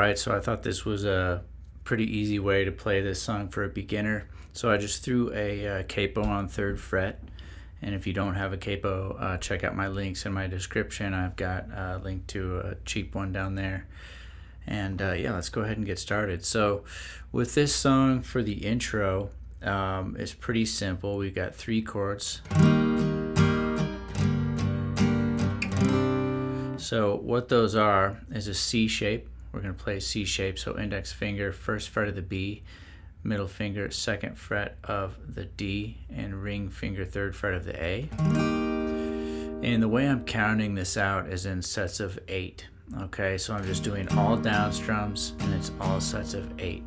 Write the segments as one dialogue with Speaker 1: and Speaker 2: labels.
Speaker 1: Alright, so I thought this was a pretty easy way to play this song for a beginner. So I just threw a capo on 3rd fret, and if you don't have a capo, check out my links in my description. I've got a link to a cheap one down there. And yeah, let's go ahead and get started. So with this song for the intro, it's pretty simple. We've got 3 chords. So what those are is a C shape. We're going to play C shape, so index finger, 1st fret of the B, middle finger, 2nd fret of the D, and ring finger, 3rd fret of the A. And the way I'm counting this out is in sets of 8. Okay, so I'm just doing all down strums, and it's all sets of 8.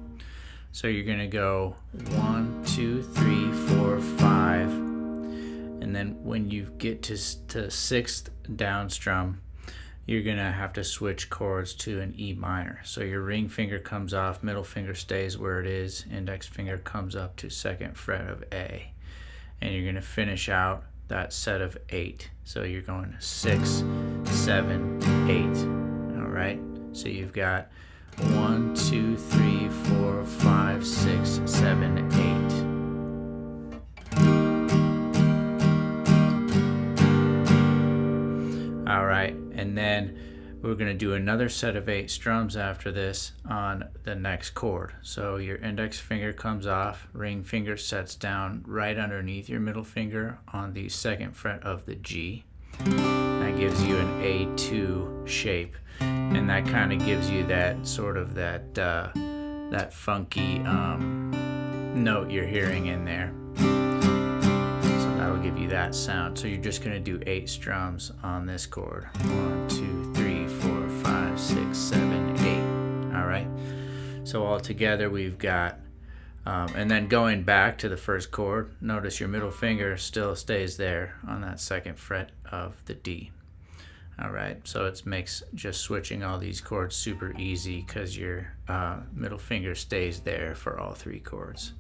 Speaker 1: So you're going to go 1, 2, 3, 4, 5, and then when you get to 6th down strum, you're going to have to switch chords to an E minor. So your ring finger comes off, middle finger stays where it is, index finger comes up to 2nd fret of A. And you're going to finish out that set of 8. So you're going 6, 7, 8. All right? So you've got 1, 2, 3, 4, 5, 6, 7, 8. All right, and then we're going to do another set of 8 strums after this on the next chord. So your index finger comes off, ring finger sets down right underneath your middle finger on the 2nd fret of the G. That gives you an A2 shape, and that kind of gives you that sort of that funky note you're hearing in there. That'll give you that sound. So you're just going to do 8 strums on this chord. 1, 2, 3, 4, 5, 6, 7, 8. All right. So all together we've got, and then going back to the first chord, notice your middle finger still stays there on that 2nd fret of the D. All right. So it makes just switching all these chords super easy because your middle finger stays there for all 3 chords.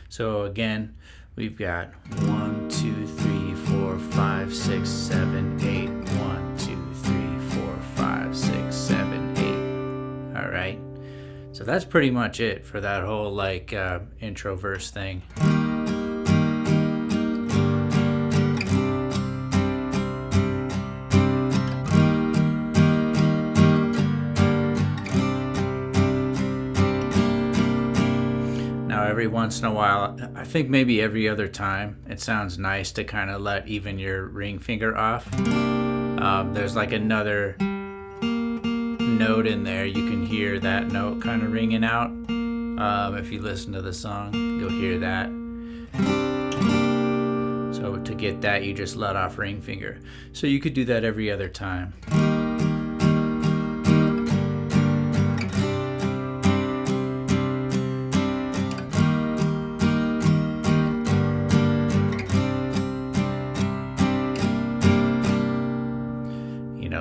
Speaker 1: So again, we've got 1, 2, 3, 4, 5, 6, 7, 8. 1, 2, 3, 4, 5, 6, 7, 8. All right. So that's pretty much it for that whole intro verse thing. Every once in a while, I think maybe every other time, it sounds nice to kind of let even your ring finger off. There's like another note in there. You can hear that note kind of ringing out. If you listen to the song, you'll hear that. So to get that, you just let off ring finger. So you could do that every other time.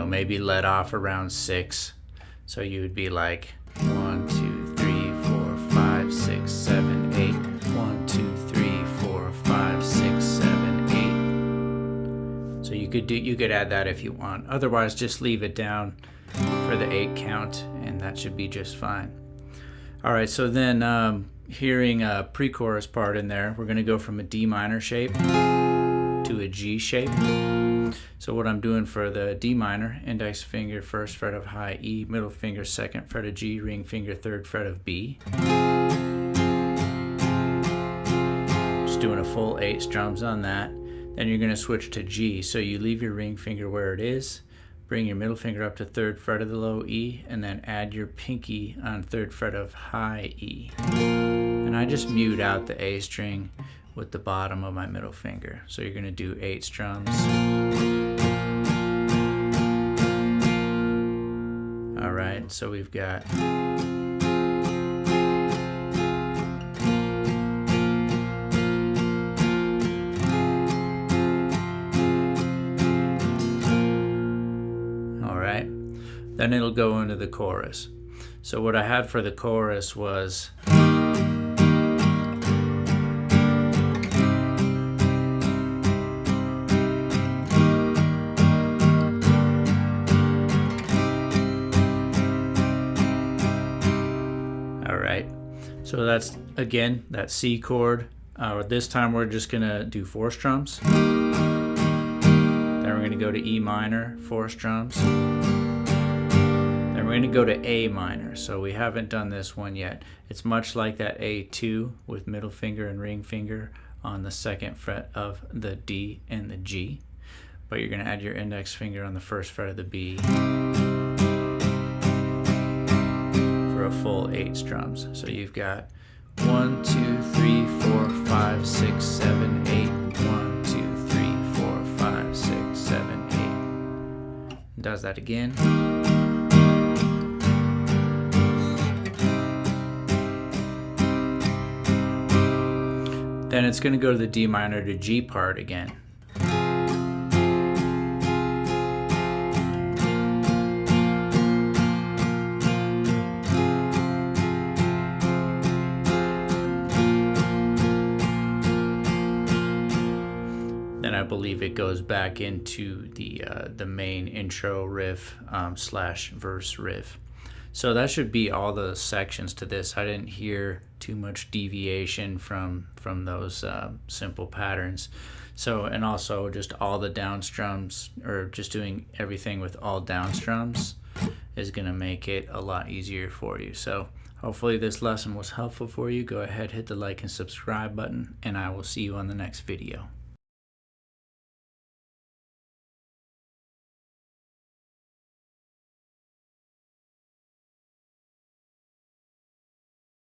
Speaker 1: Maybe let off around 6. So you would be like 1, 2, 3, 4, 5, 6, 7, 8. 1, 2, 3, 4, 5, 6, 7, 8. So you could add that if you want. Otherwise, just leave it down for the 8 count, and that should be just fine. All right. So then, hearing a pre-chorus part in there, we're going to go from a D minor shape to a G shape. So what I'm doing for the D minor, index finger, 1st fret of high E, middle finger, 2nd fret of G, ring finger, 3rd fret of B. Just doing a full 8 strums on that. Then you're going to switch to G. So you leave your ring finger where it is, bring your middle finger up to 3rd fret of the low E, and then add your pinky on 3rd fret of high E. And I just mute out the A string with the bottom of my middle finger. So you're going to do 8 strums. All right, so we've got all right, then it'll go into the chorus. So what I had for the chorus was So that's, again, that C chord. This time we're just going to do 4 strums. Then we're going to go to E minor, 4 strums. Then we're going to go to A minor. So we haven't done this one yet. It's much like that A2 with middle finger and ring finger on the 2nd fret of the D and the G. But you're going to add your index finger on the 1st fret of the B for a full 8 strums. So you've got 1, 2, 3, 4, 5, 6, 7, 8. 1, 2, 3, 4, 5, 6, 7, 8. Does that again. Then it's going to go to the D minor to G part again. Then I believe it goes back into the main intro riff slash verse riff. So that should be all the sections to this. I didn't hear too much deviation from those simple patterns. So, and also just all the down strums, or just doing everything with all down strums, is going to make it a lot easier for you. So hopefully this lesson was helpful for you. Go ahead, hit the like and subscribe button, and I will see you on the next video.